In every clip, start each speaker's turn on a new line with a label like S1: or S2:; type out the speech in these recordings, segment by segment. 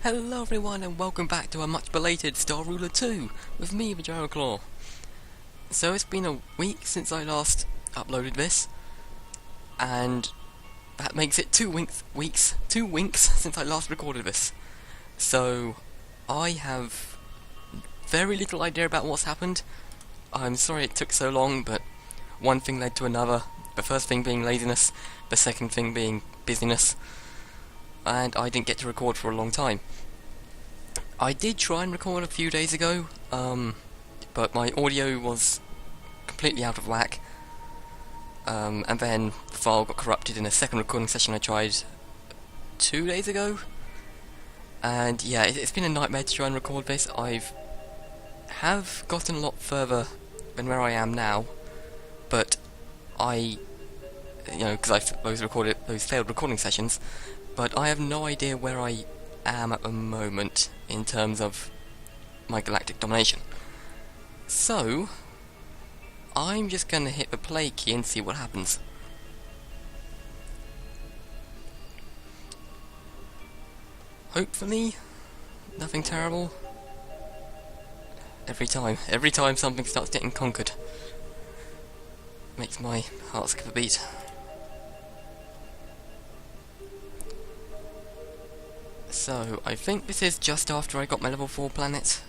S1: Hello everyone and welcome back to a much belated Star Ruler 2 with me, TheDragoclaw. So it's been a week since I last uploaded this, and that makes it 2 weeks since I last recorded this. So I have very little idea about what's happened. I'm sorry it took so long, but one thing led to another. The first thing being laziness, the second thing being busyness, and I didn't get to record for a long time. I did try and record a few days ago, but my audio was completely out of whack, and then the file got corrupted in a second recording session I tried 2 days ago, and yeah, it's been a nightmare to try and record this. Have gotten a lot further than where I am now, but because I've those failed recording sessions, but I have no idea where I am at the moment in terms of my galactic domination. So I'm just gonna hit the play key and see what happens. Hopefully nothing terrible. Every time something starts getting conquered, makes my heart skip a beat. So, I think this is just after I got my level 4 planet,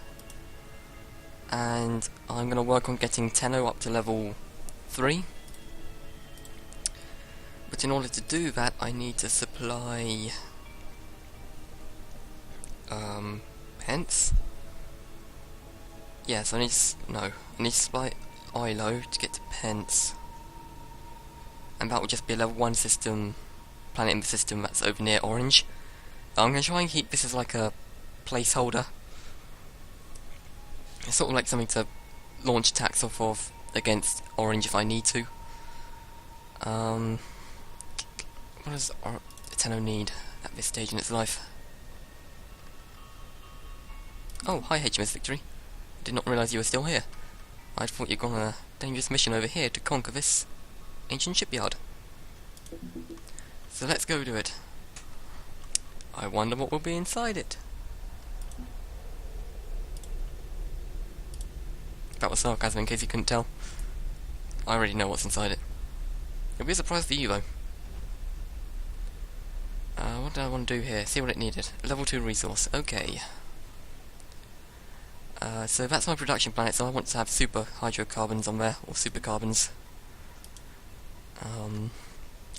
S1: and I'm going to work on getting Tenno up to level 3. But in order to do that, I need to supply pence. Yes, I need to supply ILO to get to pence, and that will just be a level 1 system planet in the system that's over near Orange. I'm going to try and keep this as like a placeholder. It's sort of like something to launch attacks off of against Orange if I need to. What does Tenno need at this stage in its life? Oh, hi HMS Victory. I did not realise you were still here. I thought you'd gone on a dangerous mission over here to conquer this ancient shipyard. So let's go do it. I wonder what will be inside it. That was sarcasm in case you couldn't tell. I already know what's inside it. It'll be a surprise to you though. What do I want to do here? See what it needed. Level 2 resource. Okay. So that's my production planet, so I want to have super hydrocarbons on there, or super carbons. How am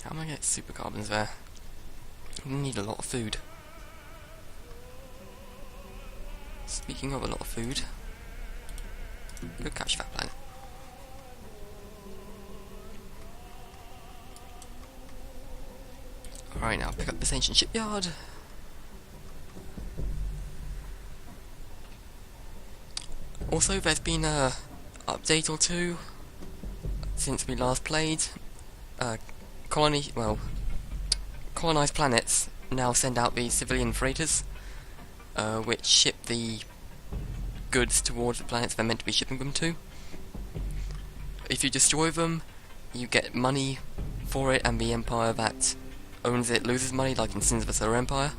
S1: I going to get super carbons there? We need a lot of food. Speaking of a lot of food, go capture that planet. Alright, now pick up this ancient shipyard. Also, there's been a update or two since we last played. Colonized planets now send out the civilian freighters, which ship the goods towards the planets they're meant to be shipping them to. If you destroy them, you get money for it, and the empire that owns it loses money, like in Sins of the Solar Empire.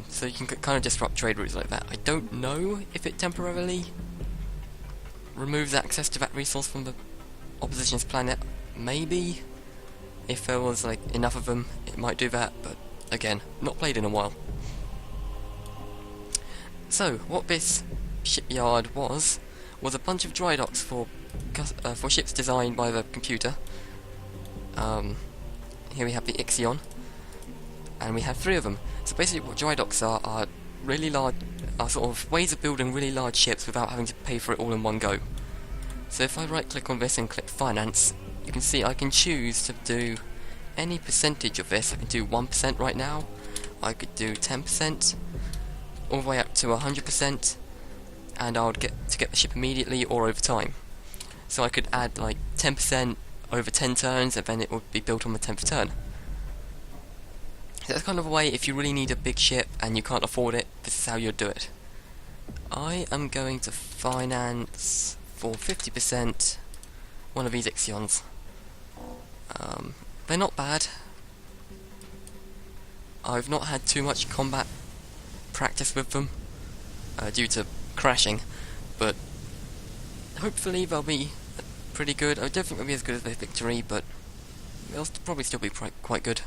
S1: So you can kind of disrupt trade routes like that. I don't know if it temporarily removes access to that resource from the opposition's planet. Maybe, if there was like enough of them, it might do that, but again, not played in a while. So, what this shipyard was a bunch of dry docks for ships designed by the computer. Here we have the Ixion, and we have 3 of them. So basically what dry docks are really large, sort of ways of building really large ships without having to pay for it all in one go. So if I right click on this and click finance, you can see I can choose to do any percentage of this. I can do 1% right now, I could do 10%, all the way up to 100%, and I would get the ship immediately or over time. So I could add like 10% over 10 turns, and then it would be built on the 10th turn. So that's kind of a way, if you really need a big ship and you can't afford it, this is how you'd do it. I am going to finance for 50% one of these Ixions. They're not bad. I've not had too much combat practice with them due to crashing, but hopefully they'll be pretty good. I don't think they'll be as good as the Victory, but they'll probably still be quite good.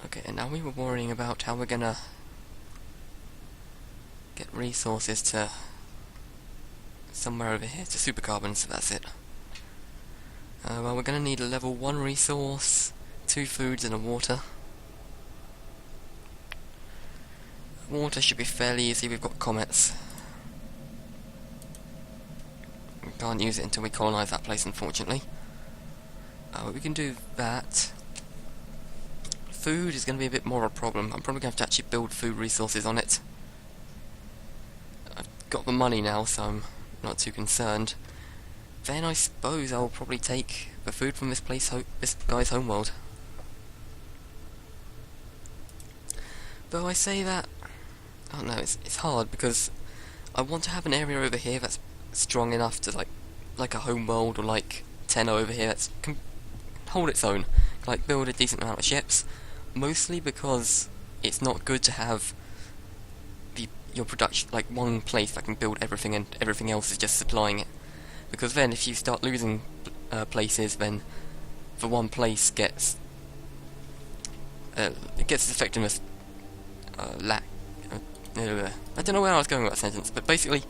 S1: Okay, and now we were worrying about how we're gonna get resources to somewhere over here, to supercarbon, so that's it. Well, we're gonna need a level 1 resource, 2 foods and a water. Water should be fairly easy, we've got comets. We can't use it until we colonise that place, unfortunately. But we can do that. Food is going to be a bit more of a problem. I'm probably going to have to actually build food resources on it. I've got the money now, so I'm not too concerned. Then I suppose I'll probably take the food from this guy's homeworld. Though I say that, I don't know, it's hard because I want to have an area over here that's strong enough to like a homeworld, or like Tenno over here that can hold its own, like build a decent amount of ships. Mostly because it's not good to have your production, like one place that can build everything and everything else is just supplying it. Because then if you start losing places, then the one place gets its effectiveness lack. I don't know where I was going with that sentence, but basically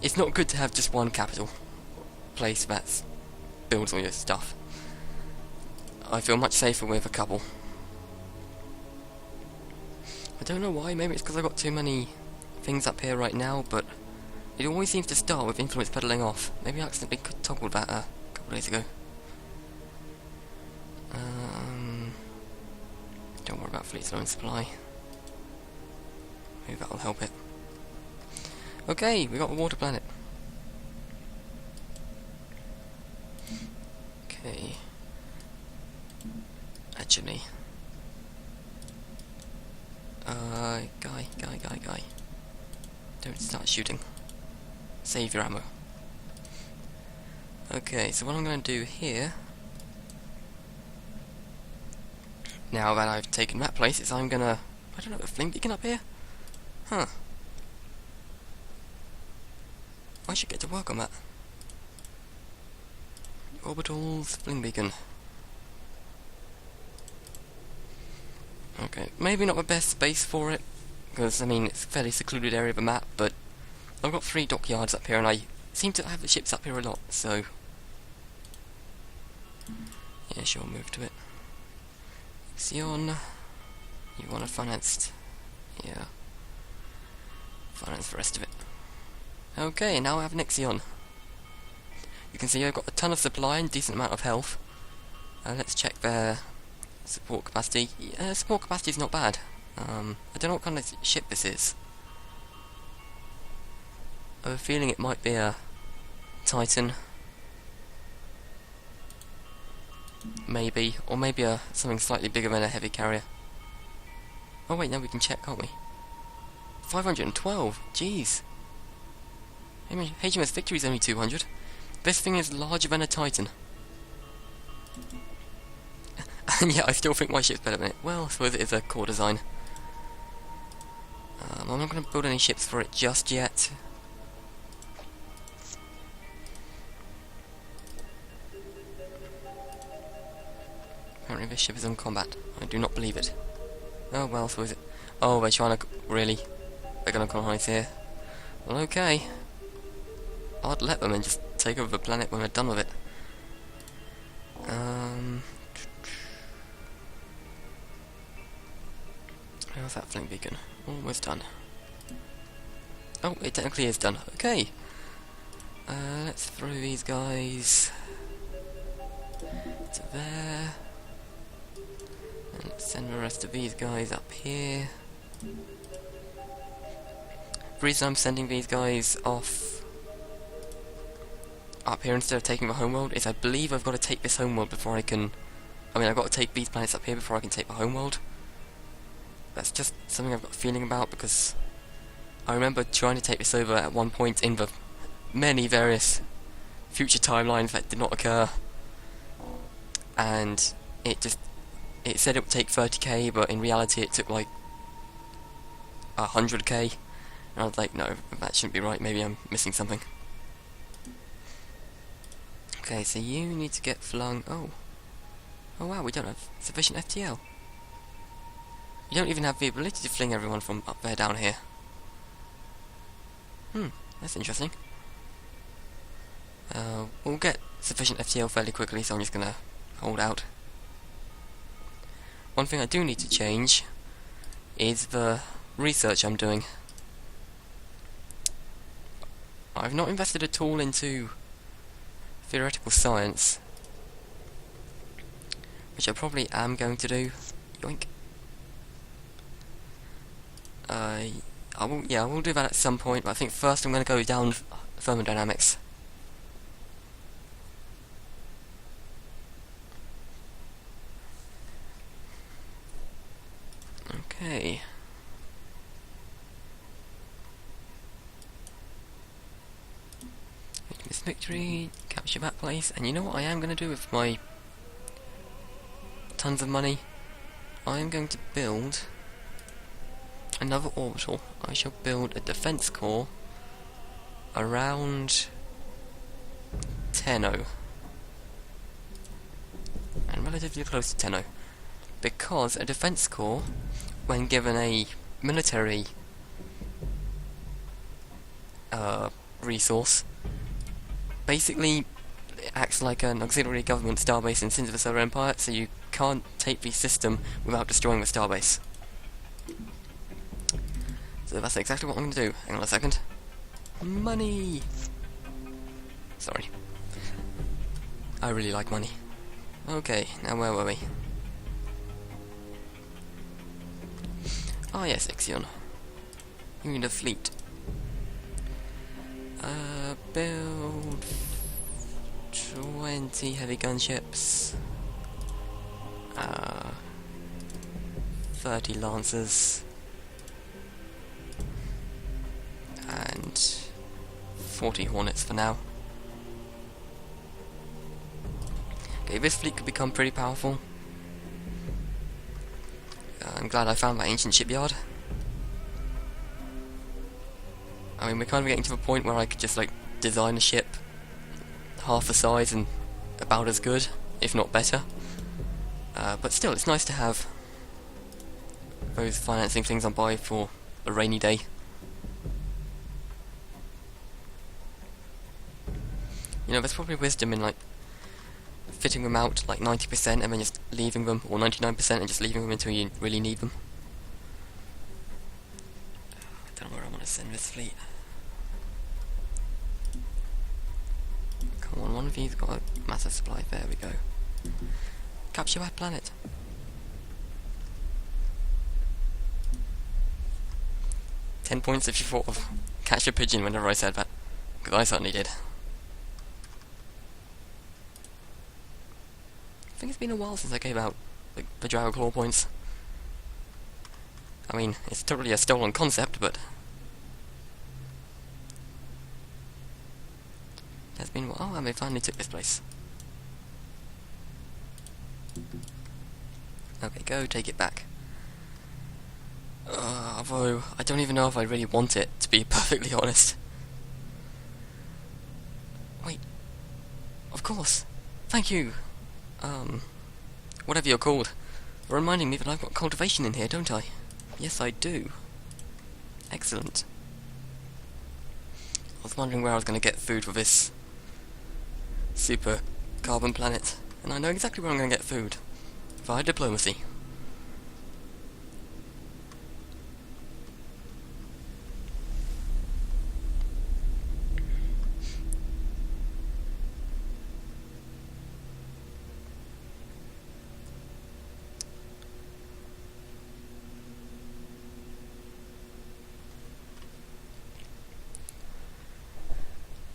S1: it's not good to have just one capital place that builds all your stuff. I feel much safer with a couple. I don't know why, maybe it's because I've got too many things up here right now, but it always seems to start with influence pedaling off. Maybe I accidentally toggled that a couple days ago. Don't worry about fleet's low in supply. Maybe that'll help it. Okay, we got the water planet. Okay. Actually. Guy. Don't start shooting. Save your ammo. Okay, so what I'm going to do here, now that I've taken that place, is I'm going to... I don't know, a flame beacon up here? Huh. I should get to work on that. Orbitals, fling beacon. Okay, maybe not the best space for it, because, I mean, it's a fairly secluded area of the map, but I've got 3 dockyards up here, and I seem to have the ships up here a lot, so... yeah, sure, I'll move to it. Xion, you want to finance... yeah. Finance the rest of it. Okay, now I have Nexion. You can see I've got a ton of supply and decent amount of health. Let's check their support capacity. Support capacity is not bad. I don't know what kind of ship this is. I have a feeling it might be a Titan. Maybe. Or maybe something slightly bigger than a heavy carrier. Oh wait, now we can check, can't we? 512? Jeez. HMS Victory is only 200. This thing is larger than a Titan. And yeah, I still think my ship's better than it. Well, I suppose it is a core design. I'm not going to build any ships for it just yet. Apparently this ship is in combat. I do not believe it. Oh well, so is it? Oh, they're trying to... really? They're going to colonize here. Well, okay. I'd let them and just take over the planet when we're done with it. How's that flame beacon? Almost done. Oh, it technically is done. Okay. Let's throw these guys to there. And let's send the rest of these guys up here. The reason I'm sending these guys off up here instead of taking the homeworld is I believe I've got to take this homeworld before I can... I mean, I've got to take these planets up here before I can take the homeworld. That's just something I've got a feeling about, because I remember trying to take this over at one point in the many various future timelines that did not occur. and it said it would take 30k, but in reality it took like 100k, and I was like, no, that shouldn't be right, maybe I'm missing something. Okay, so you need to get flung. Oh wow, we don't have sufficient FTL. You don't even have the ability to fling everyone from up there down here. That's interesting. We'll get sufficient FTL fairly quickly, so I'm just gonna hold out. One thing I do need to change is the research I'm doing. I've not invested at all into theoretical science, which I probably am going to do. Yoink. I will do that at some point, but I think first I'm going to go down thermodynamics. Okay. This victory, capture that place, and you know what I am going to do with my tons of money? I am going to build another orbital. I shall build a defense core around Tenno, and relatively close to Tenno, because a defense core, when given a military resource, basically it acts like an auxiliary government starbase in Sins of the Solar Empire, so you can't take the system without destroying the starbase. So that's exactly what I'm going to do. Hang on a second. Money! Sorry. I really like money. Okay, now where were we? Ah yes, Ixion. You need a fleet. Build 20 heavy gunships. 30 lancers. And 40 hornets for now. Okay, this fleet could become pretty powerful. I'm glad I found my ancient shipyard. I mean, we're kind of getting to the point where I could just, like, design a ship half the size and about as good, if not better. But still, it's nice to have those financing things on buy for a rainy day. You know, there's probably wisdom in, like, fitting them out like 90% and then just leaving them, or 99% and just leaving them until you really need them. I don't know where I want to send this fleet. Come on, one of these got a massive supply. There we go. Capture that planet. Ten points if you thought of catch a pigeon whenever I said that, because I certainly did. I think it's been a while since I gave out like, the TheDragoclaw points. I mean, it's totally a stolen concept, but it's been a while. Oh, and they finally took this place. Okay, go take it back. Although, I don't even know if I really want it, to be perfectly honest. Wait. Of course. Thank you. Whatever you're called. Reminding me that I've got cultivation in here, don't I? Yes, I do. Excellent. I was wondering where I was going to get food for this super carbon planet, and I know exactly where I'm going to get food. Via diplomacy.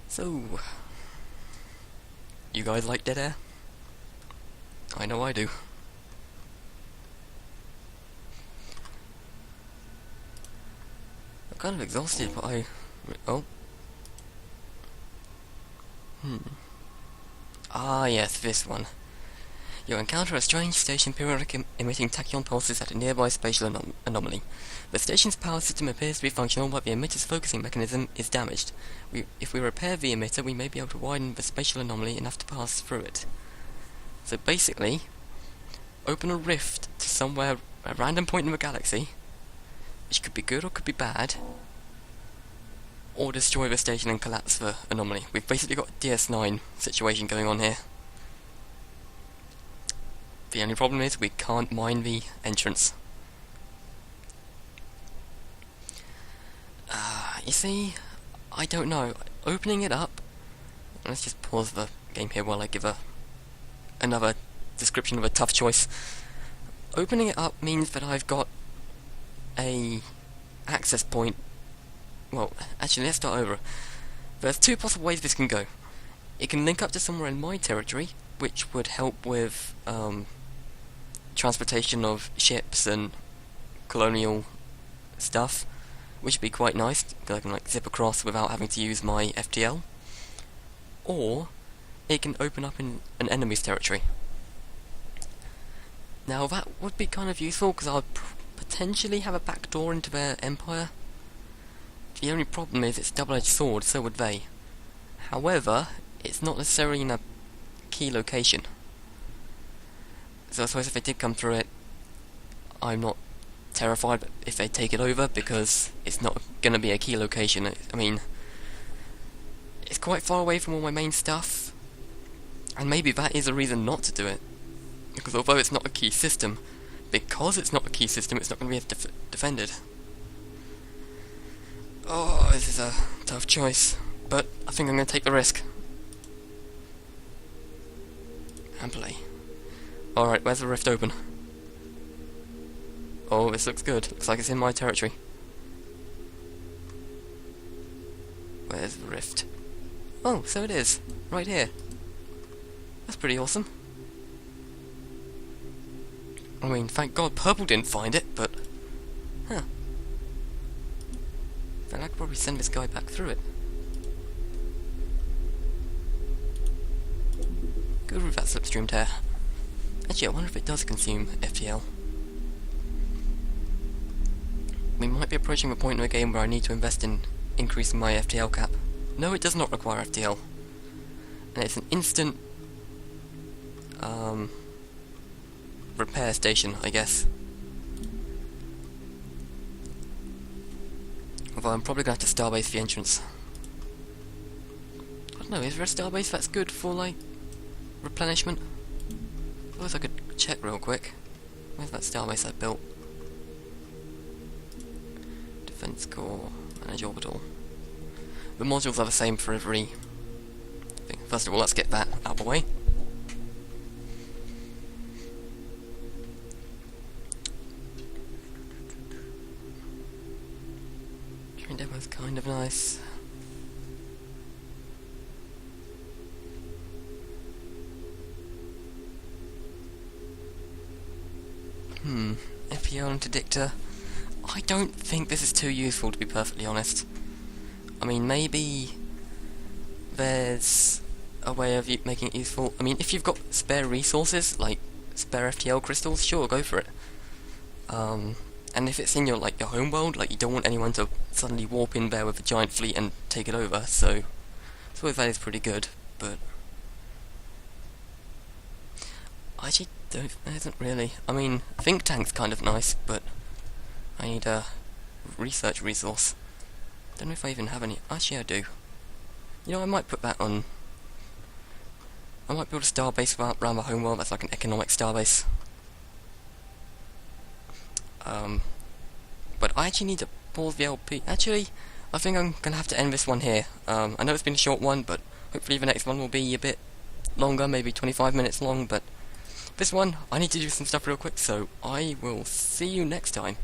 S1: So, you guys like dead air? I know I do. I'm kind of exhausted, but oh. Ah, yes, this one. You encounter a strange station periodic emitting tachyon pulses at a nearby spatial anomaly. The station's power system appears to be functional, but the emitter's focusing mechanism is damaged. If we repair the emitter, we may be able to widen the spatial anomaly enough to pass through it. So basically, open a rift to somewhere, a random point in the galaxy, which could be good or could be bad, or destroy the station and collapse the anomaly. We've basically got a DS9 situation going on here. The only problem is we can't mine the entrance. You see, I don't know. Opening it up, let's just pause the game here while I give another description of a tough choice. Opening it up means that I've got a access point. Well, actually, let's start over. There's two possible ways this can go. It can link up to somewhere in my territory, which would help with transportation of ships and colonial stuff, which would be quite nice, because I can like zip across without having to use my FTL. Or it can open up in an enemy's territory. Now that would be kind of useful, because I'll potentially have a backdoor into their empire. The only problem is it's a double-edged sword, so would they. However, it's not necessarily in a key location. So I suppose if they did come through it, I'm not terrified if they take it over, because it's not going to be a key location. I mean, it's quite far away from all my main stuff, and maybe that is a reason not to do it. Because although it's not a key system, it's not going to be defended. Oh, this is a tough choice, but I think I'm going to take the risk. And play. Alright, where's the rift open? Oh, this looks good. Looks like it's in my territory. Where's the rift? Oh, so it is. Right here. That's pretty awesome. I mean, thank God Purple didn't find it, but... Huh. Then I could probably send this guy back through it. Good with that slipstream tear. Actually, I wonder if it does consume FTL. We might be approaching the point in the game where I need to invest in increasing my FTL cap. No, it does not require FTL. And it's an instant repair station, I guess. Although I'm probably going to have to starbase the entrance. I don't know, is there a starbase that's good for, like, replenishment? I suppose I could check real quick. Where's that starbase I built? Defense core, manage orbital. The modules are the same for every thing. First of all, let's get that out of the way. Train demo's kind of nice. FPL interdictor. I don't think this is too useful, to be perfectly honest. I mean, maybe there's a way of making it useful. I mean, if you've got spare resources, like spare FTL crystals, sure, go for it. And if it's in your home world, like, you don't want anyone to suddenly warp in there with a giant fleet and take it over, so I suppose that is pretty good, but I actually don't, there isn't really. I mean, think tank's kind of nice, but I need a research resource. Don't know if I even have any. Actually, I do. You know, I might put that on. I might build a starbase around my homeworld that's like an economic starbase. But I actually need to pause the LP. Actually, I think I'm gonna have to end this one here. I know it's been a short one, but hopefully the next one will be a bit longer, maybe 25 minutes long. But this one, I need to do some stuff real quick, so I will see you next time.